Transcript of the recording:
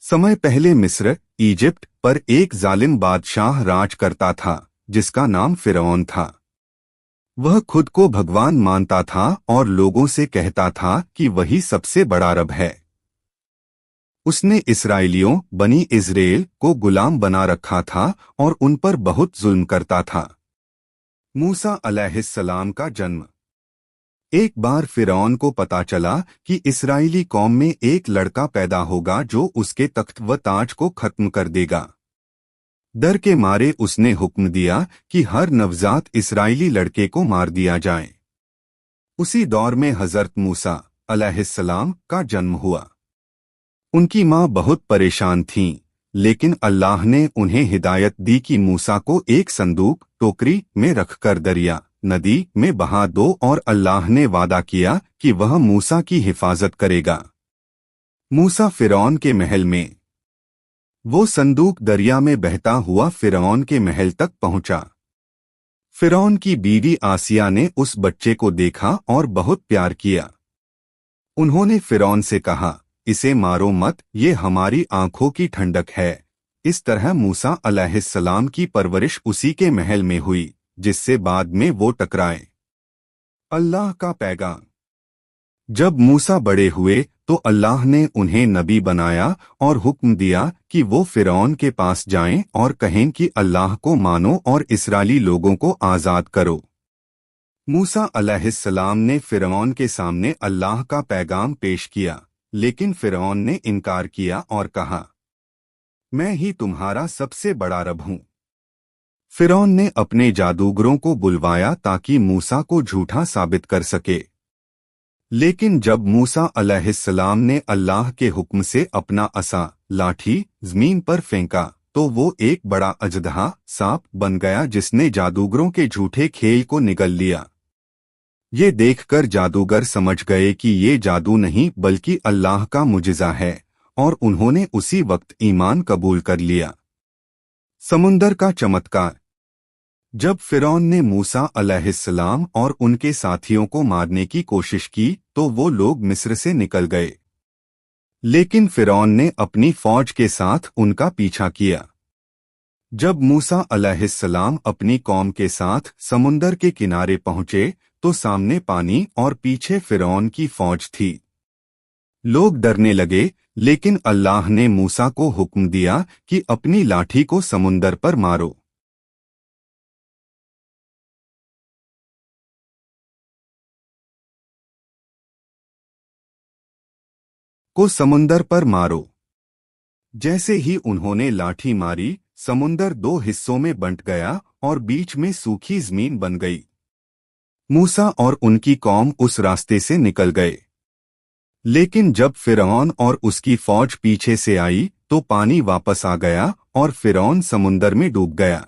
समय पहले मिस्र, इजिप्ट पर एक जालिम बादशाह राज करता था जिसका नाम फिरौन था। वह खुद को भगवान मानता था और लोगों से कहता था कि वही सबसे बड़ा रब है। उसने इस्राएलियों बनी इज़राइल को गुलाम बना रखा था और उन पर बहुत जुल्म करता था। मूसा अलैहिस्सलाम का जन्म। एक बार फिरौन को पता चला कि इस्राएली कौम में एक लड़का पैदा होगा जो उसके तख्त व ताज को खत्म कर देगा। डर के मारे उसने हुक्म दिया कि हर नवजात इस्राएली लड़के को मार दिया जाए। उसी दौर में हज़रत मूसा अलैहिस्सलाम का जन्म हुआ। उनकी मां बहुत परेशान थीं, लेकिन अल्लाह ने उन्हें हिदायत दी कि मूसा को एक संदूक टोकरी में रखकर दरिया नदी में बहा दो और अल्लाह ने वादा किया कि वह मूसा की हिफाजत करेगा। मूसा फिरौन के महल में। वो संदूक दरिया में बहता हुआ फिरौन के महल तक पहुंचा। फिरौन की बीवी आसिया ने उस बच्चे को देखा और बहुत प्यार किया। उन्होंने फिरौन से कहा, इसे मारो मत, ये हमारी आंखों की ठंडक है। इस तरह मूसा अलैहिस्सलाम की परवरिश उसी के महल में हुई जिससे बाद में वो टकराए। अल्लाह का पैगाम। जब मूसा बड़े हुए तो अल्लाह ने उन्हें नबी बनाया और हुक्म दिया कि वो फिरौन के पास जाएं और कहें कि अल्लाह को मानो और इस्राएली लोगों को आज़ाद करो। मूसा अलैहिस्सलाम ने फिरौन के सामने अल्लाह का पैगाम पेश किया, लेकिन फिरौन ने इनकार किया और कहा, मैं ही तुम्हारा सबसे बड़ा रब हूँ। फिरौन ने अपने जादूगरों को बुलवाया ताकि मूसा को झूठा साबित कर सके। लेकिन जब मूसा अलैहिस्सलाम ने अल्लाह के हुक्म से अपना असा लाठी जमीन पर फेंका तो वो एक बड़ा अजदहा सांप बन गया जिसने जादूगरों के झूठे खेल को निगल लिया। ये देखकर जादूगर समझ गए कि ये जादू नहीं बल्कि अल्लाह का मुजिज़ा है और उन्होंने उसी वक्त ईमान कबूल कर लिया। समुंदर का चमत्कार। जब फिरौन ने मूसा अलैहिस्सलाम और उनके साथियों को मारने की कोशिश की तो वो लोग मिस्र से निकल गए, लेकिन फिरौन ने अपनी फौज के साथ उनका पीछा किया। जब मूसा अलैहिस्सलाम अपनी कौम के साथ समुंदर के किनारे पहुंचे तो सामने पानी और पीछे फिरौन की फौज थी। लोग डरने लगे, लेकिन अल्लाह ने मूसा को हुक्म दिया कि अपनी लाठी को समुंदर पर मारो। समुंदर पर मारो। जैसे ही उन्होंने लाठी मारी, समुंदर दो हिस्सों में बंट गया और बीच में सूखी जमीन बन गई। मूसा और उनकी कौम उस रास्ते से निकल गए, लेकिन जब फिरौन और उसकी फौज पीछे से आई तो पानी वापस आ गया और फिरौन समुंदर में डूब गया।